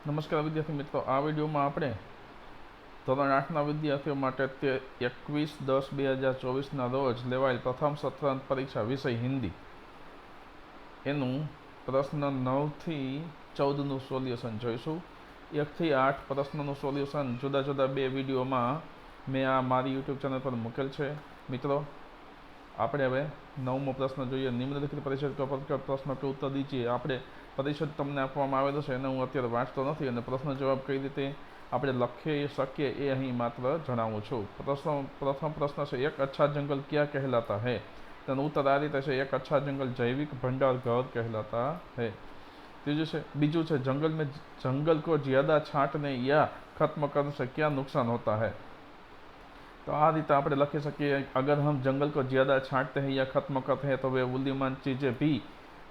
નમસ્કાર વિદ્યાર્થી મિત્રો, આ વિડીયોમાં આપણે ધોરણ 8ના વિદ્યાર્થીઓ માટે 21/10/2024ના રોજ લેવાયેલ પ્રથમ સત્રાંત પરીક્ષા વિષય હિન્દી એનું પ્રશ્ન 9થી 14નું સોલ્યુશન જોઈશું. 1થી 8 પ્રશ્નોનું સોલ્યુશન જુદા જુદા બે વિડીયોમાં મેં આ મારી યુટ્યુબ ચેનલ પર મૂકેલ છે. મિત્રો, આપણે હવે 9મો પ્રશ્ન જોઈએ. નિમ્નલિખિત પરિષદ का प्रश्न के उत्तर दीजिए. આપણે પરિષદ તમને આપવામાં આવેલો છે એને હું અત્યારે વાંચતો નથી અને પ્રશ્ન જવાબ કઈ રીતે આપણે લખી શકીએ એ અહીં માત્ર જણાવું છું. પ્રથમ પ્રશ્ન છે, એક अच्छा जंगल क्या कहलाता है? તેનો ઉત્તર આ રીતે છે, એક अच्छा जंगल जैविक भंडार घर कहलाता है. બીજું છે, जंगल को ज्यादा छांटने या खत्म करने से क्या नुकसान होता है? तो आ रीते आप लखी सकिए, अगर हम जंगल को ज़्यादा छांटते हैं या ख़त्म करते हैं तो वे मूल्यवान चीज़ें भी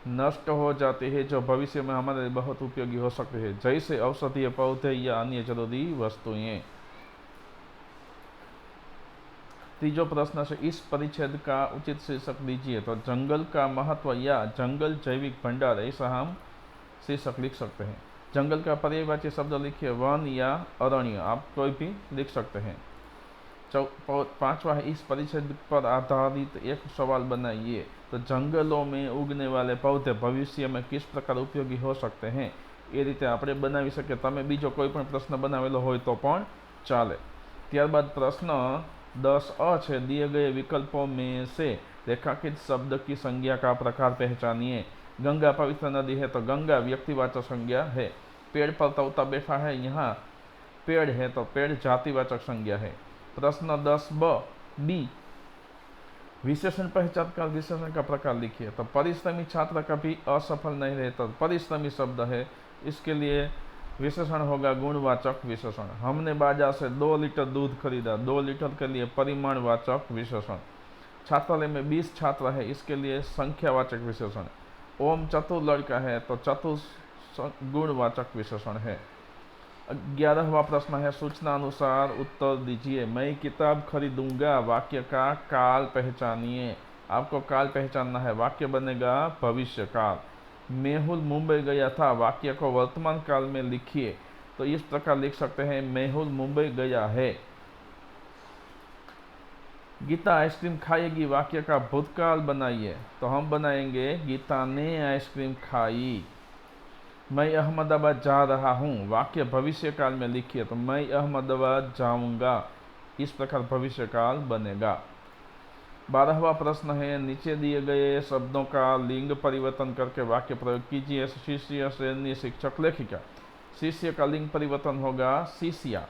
नष्ट हो जाती है जो भविष्य में हमारे लिए बहुत उपयोगी हो सकती है, जैसे औषधीय पौधे या अन्य जरूरी वस्तुएं. तीजो प्रश्न से, इस परिच्छेद का उचित शीर्षक दीजिए. तो जंगल का महत्व या जंगल जैविक भंडार, ऐसा हम शीर्षक लिख सकते हैं. जंगल का पर्यायवाची शब्द लिखिए वन या अरण्य, आप कोई भी लिख सकते हैं. पांचवा है, इस परिच्छेद पर आधारित एक सवाल बनाइए. तो जंगलों में उगने वाले पौधे भविष्य में किस प्रकार उपयोगी हो सकते हैं, ये रीते आपणे बनावी सके. तमे बीजो कोई पण प्रश्न बनावेलो होय तो पण चाले. त्यारबाद प्रश्न 10 है, दिए गए विकल्पों में से रेखांकित शब्द की संज्ञा का प्रकार पहचानिए. गंगा पवित्र नदी है तो गंगा व्यक्तिवाचक संज्ञा है. पेड़ पर तोता बैठा है, यहाँ पेड़ है तो पेड़ जातिवाचक संज्ञा है. प्रश्न 10b, विशेषण पहचान कर विशेषण का प्रकार लिखिए. तो परिश्रमी छात्र कभी असफल नहीं रहता. परिश्रमी शब्द है, इसके लिए विशेषण होगा गुणवाचक विशेषण. हमने बाजार से 2 लीटर दूध खरीदा. 2 लीटर के लिए परिमाणवाचक विशेषण. छात्रालय में 20 छात्र है, इसके लिए संख्यावाचक विशेषण. ओम चतुर लड़का है तो चतुर गुणवाचक विशेषण है. 11वां प्रश्न है, सूचना अनुसार उत्तर दीजिए. मैं किताब खरीदूंगा, वाक्य का काल पहचानिए. आपको काल पहचानना है. वाक्य बनेगा भविष्य काल. मेहुल मुंबई गया था, वाक्य को वर्तमान काल में लिखिए. तो इस प्रकार लिख सकते हैं, मेहुल मुंबई गया है. गीता आइसक्रीम खाएगी, वाक्य का भूतकाल बनाइए. तो हम बनाएंगे, गीता ने आइसक्रीम खाई. मैं अहमदाबाद जा रहा हूँ, वाक्य भविष्य काल में लिखिए. तो मैं अहमदाबाद जाऊंगा. इस प्रकार भविष्य काल बनेगा. 12वां प्रश्न है, नीचे दिए गए शब्दों का लिंग परिवर्तन करके वाक्य प्रयोग कीजिए. शिष्य, श्रेणी, शिक्षक, लेखिका. शिष्य का लिंग परिवर्तन होगा शिष्या.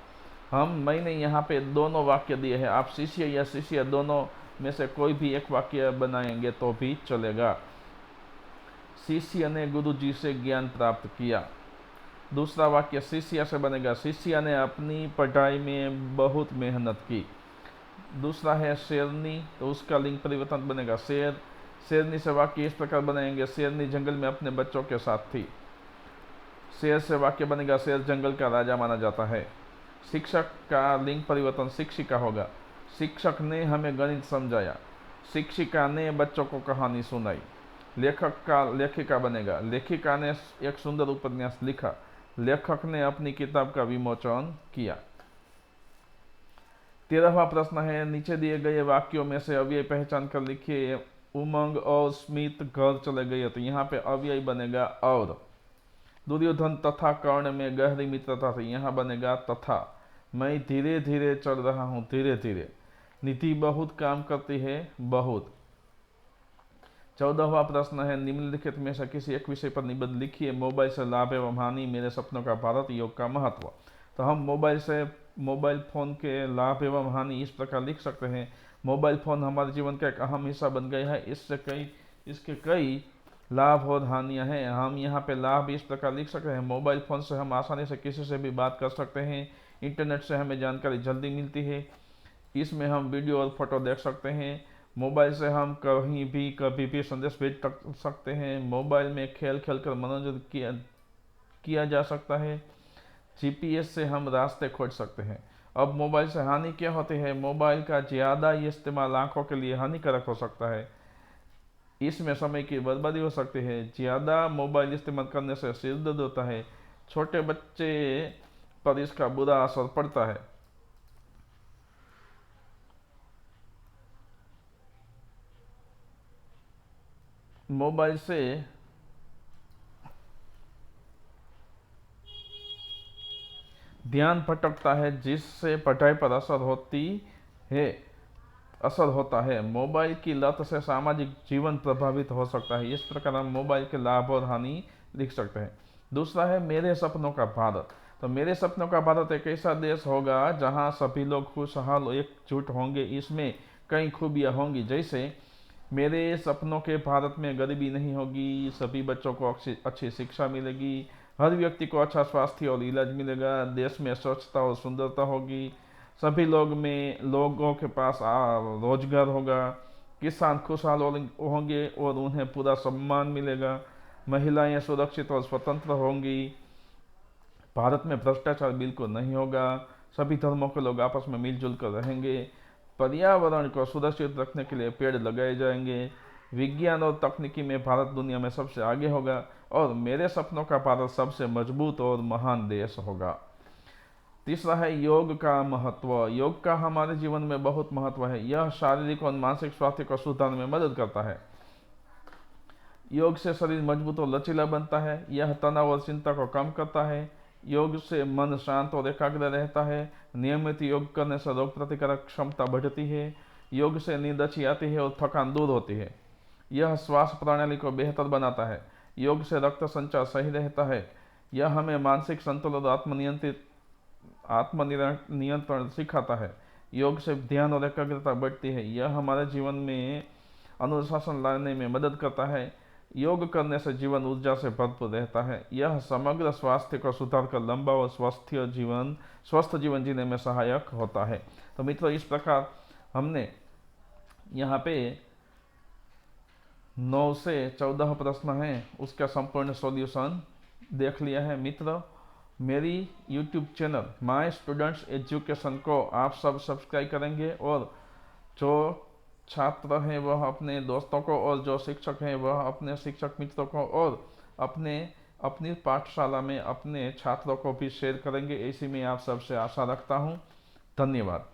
मैंने यहाँ पे दोनों वाक्य दिए हैं, आप शिष्य या शिष्य दोनों में से कोई भी एक वाक्य बनाएंगे तो भी चलेगा. शिष्य ने गुरुजी से ज्ञान प्राप्त किया. दूसरा वाक्य शिष्य से बनेगा, शिष्य ने अपनी पढ़ाई में बहुत मेहनत की. दूसरा है शेरनी, तो उसका लिंग परिवर्तन बनेगा शेर. शेरनी से वाक्य इस प्रकार बनाएंगे, शेरनी जंगल में अपने बच्चों के साथ थी. शेर से वाक्य बनेगा, शेर जंगल का राजा माना जाता है. शिक्षक का लिंग परिवर्तन शिक्षिका होगा. शिक्षक ने हमें गणित समझाया. शिक्षिका ने बच्चों को कहानी सुनाई. लेखक का लेखिका बनेगा, लेखिका ने एक सुंदर उपन्यास लिखा. लेखक ने अपनी किताब का विमोचन किया. 13वां प्रश्न है, नीचे दिए गए वाक्यों में से अव्यय पहचान कर लिखिए. उमंग और स्मित घर चले गए. तो यहाँ पे अव्यय बनेगा और. दुर्योधन तथा कर्ण में गहरी मित्रता थी, यहाँ बनेगा तथा. मैं धीरे धीरे चल रहा हूँ, धीरे धीरे. निधि बहुत काम करती है, बहुत. 14वां प्रश्न है, निम्नलिखित में से किसी एक विषय पर निबंध लिखिए. मोबाइल से लाभ एवं हानि, मेरे सपनों का भारत, योग का महत्व. तो हम मोबाइल फ़ोन के लाभ एवं हानि इस प्रकार लिख सकते हैं. मोबाइल फ़ोन हमारे जीवन का एक अहम हिस्सा बन गया है. इसके कई लाभ और हानियां हैं. हम यहाँ पे लाभ इस प्रकार लिख सकते हैं, मोबाइल फ़ोन से हम आसानी से किसी से भी बात कर सकते हैं. इंटरनेट से हमें जानकारी जल्दी मिलती है. इसमें हम वीडियो और फोटो देख सकते हैं. मोबाइल से हम कहीं भी कभी भी संदेश भेज सकते हैं. मोबाइल में खेल खेलकर मनोरंजन किया जा सकता है. जीपीएस से हम रास्ते खोज सकते हैं. अब मोबाइल से हानि क्या होती है? मोबाइल का ज़्यादा इस्तेमाल आँखों के लिए हानिकारक हो सकता है. इसमें समय की बर्बादी हो सकती है. ज़्यादा मोबाइल इस्तेमाल करने से सिर दर्द होता है. छोटे बच्चे पर इसका बुरा असर पड़ता है। मोबाइल से ध्यान भटकता है, जिससे पढ़ाई पर असर होता है। मोबाइल की लत से सामाजिक जीवन प्रभावित हो सकता है। इस प्रकार हम मोबाइल के लाभ और हानि लिख सकते हैं। दूसरा है मेरे सपनों का भारत। तो मेरे सपनों का भारत एक ऐसा देश होगा जहां सभी लोग खुशहाल एकजुट होंगे। इसमें कई खूबियां होंगी, जैसे मेरे सपनों के भारत में गरीबी नहीं होगी, सभी बच्चों को अच्छी शिक्षा मिलेगी, हर व्यक्ति को अच्छा स्वास्थ्य और इलाज मिलेगा, देश में स्वच्छता और सुंदरता होगी, सभी लोगों के पास रोजगार होगा, किसान खुशहाल होंगे और उन्हें पूरा सम्मान मिलेगा, महिलाएं सुरक्षित और स्वतंत्र होंगी, भारत में भ्रष्टाचार बिल्कुल नहीं होगा, सभी धर्मों के लोग आपस में मिलजुल कर रहेंगे, पर्यावरण को सुरक्षित रखने के लिए पेड़ लगाए जाएंगे, विज्ञान और तकनीकी में भारत दुनिया में सबसे आगे होगा और मेरे सपनों का भारत सबसे मजबूत और महान देश होगा। तीसरा है योग का महत्व। योग का हमारे जीवन में बहुत महत्व है। यह शारीरिक और मानसिक स्वास्थ्य को सुधारने में मदद करता है। योग से शरीर मजबूत और लचीला बनता है। यह तनाव और चिंता को कम करता है। योग से मन शांत और एकाग्र रहता है। नियमित योग करने से रोग प्रतिकारक क्षमता बढ़ती है। योग से नींद अच्छी आती है और थकान दूर होती है। यह श्वास प्रणाली को बेहतर बनाता है। योग से रक्त संचार सही रहता है। यह हमें मानसिक संतुलन और आत्मनियंत्रण सिखाता है। योग से ध्यान और एकाग्रता बढ़ती है। यह हमारे जीवन में अनुशासन लाने में मदद करता है। योग करने से जीवन ऊर्जा से भरपूर रहता है। यह समग्र स्वास्थ्य को सुधार कर लंबा और स्वस्थ जीवन जीने में सहायक होता है। तो मित्रों, इस प्रकार हमने यहाँ पे 9 से 14 प्रश्न हैं, उसका संपूर्ण सॉल्यूशन देख लिया है। मित्र, मेरी YouTube channel my students education को आप सब सब्सक्राइब करेंगे और जो छात्र हैं वह अपने दोस्तों को और जो शिक्षक हैं वह अपने शिक्षक मित्रों को और अपनी पाठशाला में अपने छात्रों को भी शेयर करेंगे। ऐसी मैं आप सबसे आशा रखता हूँ। धन्यवाद।